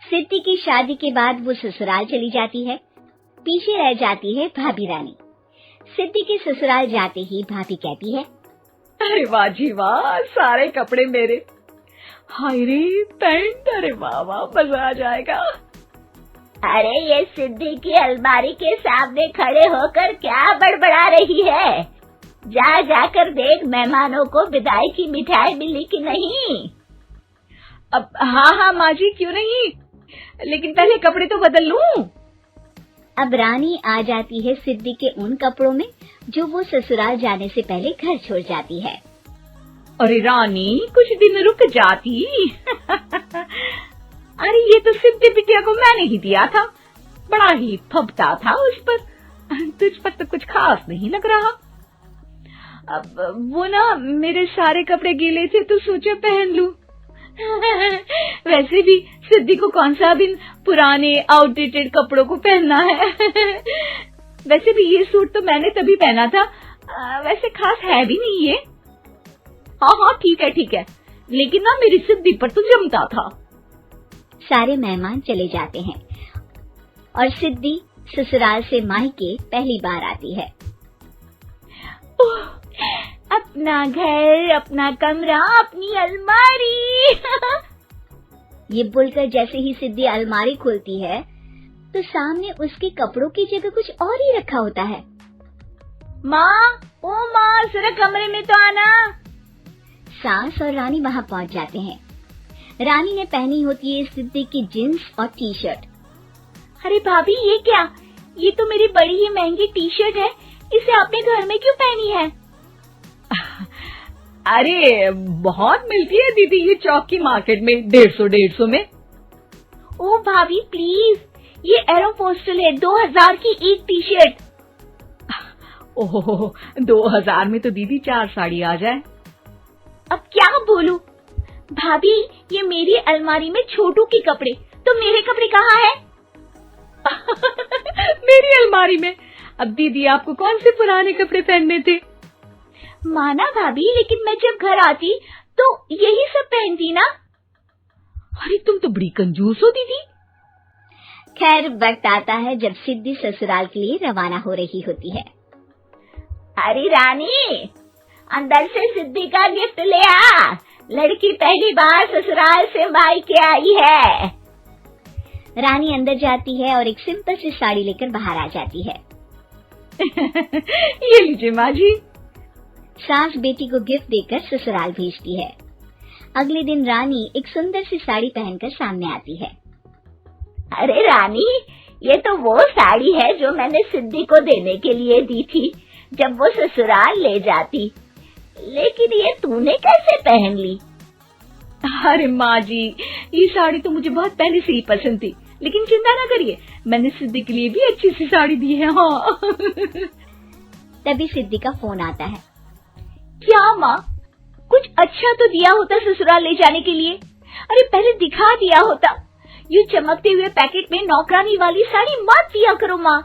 सिद्धि की शादी के बाद वो ससुराल चली जाती है। पीछे रह जाती है भाभी रानी। सिद्धि के ससुराल जाते ही भाभी कहती है, अरे वाह जी वाह, सारे कपड़े मेरे। हाय रे पैंट, अरे वाह वाह, मजा आ जाएगा। अरे ये सिद्धि की अलमारी के सामने खड़े होकर क्या बड़बड़ा रही है? जा जाकर देख मेहमानों को विदाई की मिठाई मिली कि नहीं। अब हाँ माँ जी, क्यों नहीं, लेकिन पहले कपड़े तो बदल लूं। अब रानी आ जाती है सिद्धि के उन कपड़ों में जो वो ससुराल जाने से पहले घर छोड़ जाती है। अरे रानी, कुछ दिन रुक जाती। अरे ये तो सिद्धि बिटिया को मैंने ही दिया था, बड़ा ही फबता था उस पर, तुझ पर तो कुछ खास नहीं लग रहा। अब वो ना मेरे सारे कपड़े गीले थे तो सोचा पहन लूं। वैसे भी सिद्धि को कौन सा दिन पुराने आउटडेटेड कपड़ों को पहनना है। वैसे भी ये सूट तो मैंने तभी पहना था, वैसे खास है भी नहीं ये। हाँ ठीक है, लेकिन ना मेरी सिद्धि पर तो जमता था। सारे मेहमान चले जाते हैं और सिद्धि ससुराल से मायके पहली बार आती है। अपना घर, अपना कमरा, अपनी अलमारी। ये बोलकर जैसे ही सिद्धि अलमारी खोलती है तो सामने उसके कपड़ों की जगह कुछ और ही रखा होता है। माँ, जरा कमरे में तो आना। सास और रानी वहाँ पहुँच जाते हैं। रानी ने पहनी होती है सिद्धि की जींस और टी शर्ट। अरे भाभी, ये क्या? ये तो मेरी बड़ी ही महंगी टी शर्ट है, इसे आपने घर में क्यों पहनी है? अरे बहुत मिलती है दीदी ये चौक की मार्केट में, 150 में। ओ भाभी प्लीज, ये एरोपोस्टल है, 2000 की एक टी शर्ट। ओहो, 2000 में तो दीदी 4 साड़ी आ जाए। अब क्या बोलूं? भाभी, ये मेरी अलमारी में छोटू के कपड़े, तो मेरे कपड़े कहाँ हैं? मेरी अलमारी में? अब दीदी आपको कौन से पुराने कपड़े पहनने थे? माना भाभी, लेकिन मैं जब घर आती तो यही सब पहनती ना। अरे तुम तो बड़ी कंजूस हो दीदी। खैर, वक्त आता है जब सिद्धि ससुराल के लिए रवाना हो रही होती है। अरे रानी, अंदर से सिद्धि का गिफ्ट ले आ, लड़की पहली बार ससुराल से मायके आई है। रानी अंदर जाती है और एक सिंपल सी साड़ी लेकर बाहर आ जाती है। ये लीजिए माँ जी। सास बेटी को गिफ्ट देकर ससुराल भेजती है। अगले दिन रानी एक सुंदर सी साड़ी पहनकर सामने आती है। अरे रानी, ये तो वो साड़ी है जो मैंने सिद्धि को देने के लिए दी थी जब वो ससुराल ले जाती, लेकिन ये तूने कैसे पहन ली? अरे माँ जी, ये साड़ी तो मुझे बहुत पहले से ही पसंद थी, लेकिन चिंता ना करिए, मैंने सिद्धि के लिए भी अच्छी सी साड़ी दी है। हाँ। तभी सिद्धि का फोन आता है। क्या माँ, कुछ अच्छा तो दिया होता ससुराल ले जाने के लिए। अरे पहले दिखा दिया होता। ये चमकते हुए पैकेट में नौकरानी वाली साड़ी मत दिया करो माँ।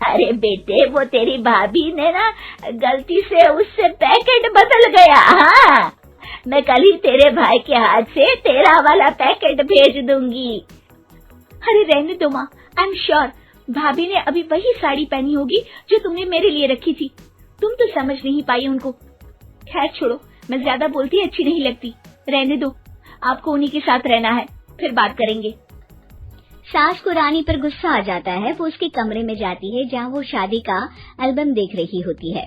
अरे बेटे, वो तेरी भाभी ने ना गलती से उससे पैकेट बदल गया। हाँ, मैं कल ही तेरे भाई के हाथ से तेरा वाला पैकेट भेज दूंगी। अरे रहने दो माँ, आई एम श्योर भाभी ने अभी वही साड़ी पहनी होगी जो तुमने मेरे लिए रखी थी। तुम तो समझ नहीं पाई उनको। खैर छोड़ो, मैं ज्यादा बोलती अच्छी नहीं लगती, रहने दो, आपको उन्हीं के साथ रहना है, फिर बात करेंगे। सास को रानी पर गुस्सा आ जाता है। वो उसके कमरे में जाती है जहाँ वो शादी का एल्बम देख रही होती है।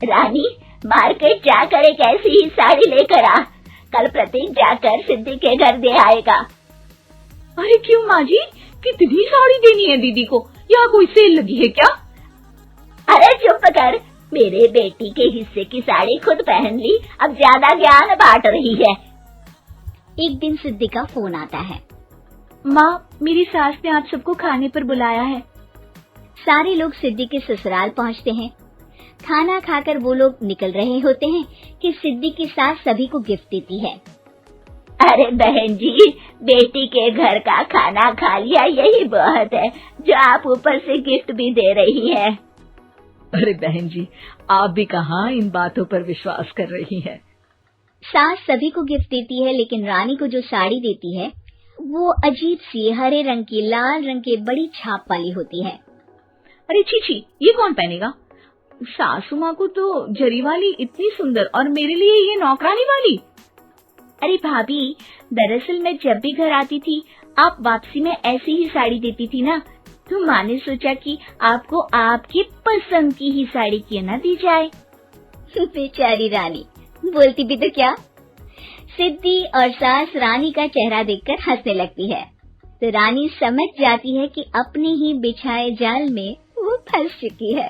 रानी, मार्केट जाकर एक ऐसी ही साड़ी लेकर आ, कल प्रतीक जाकर सिद्धि के घर दे आएगा। अरे क्यों माँ जी, कितनी साड़ी देनी है दीदी को? यहाँ कोई सेल लगी है क्या? अरे चुप कर, मेरे बेटी के हिस्से की साड़ी खुद पहन ली, अब ज्यादा ज्ञान बांट रही है। एक दिन सिद्धि का फोन आता है। माँ, मेरी सास ने आप सबको खाने पर बुलाया है। सारे लोग सिद्धि के ससुराल पहुँचते हैं। खाना खाकर वो लोग निकल रहे होते हैं कि सिद्धि की सास सभी को गिफ्ट देती है। अरे बहन जी, बेटी के घर का खाना खा लिया, यही बहुत है जो आप ऊपर से गिफ्ट भी दे रही है। अरे बहन जी, आप भी कहाँ इन बातों पर विश्वास कर रही हैं। सास सभी को गिफ्ट देती है, लेकिन रानी को जो साड़ी देती है वो अजीब सी हरे रंग की, लाल रंग के बड़ी छाप वाली होती है। अरे छी, ये कौन पहनेगा? सासू माँ को तो जरी वाली इतनी सुंदर, और मेरे लिए ये नौकरानी वाली। अरे भाभी, दरअसल मैं जब भी घर आती थी आप वापसी में ऐसी ही साड़ी देती थी ना, तो माँ ने सोचा कि आपको आपकी पसंद की ही साड़ी क्यों ना दी जाए। बेचारी रानी, बोलती भी तो क्या। सिद्धि और सास रानी का चेहरा देखकर हंसने लगती है, तो रानी समझ जाती है कि अपने ही बिछाए जाल में वो फंस चुकी है।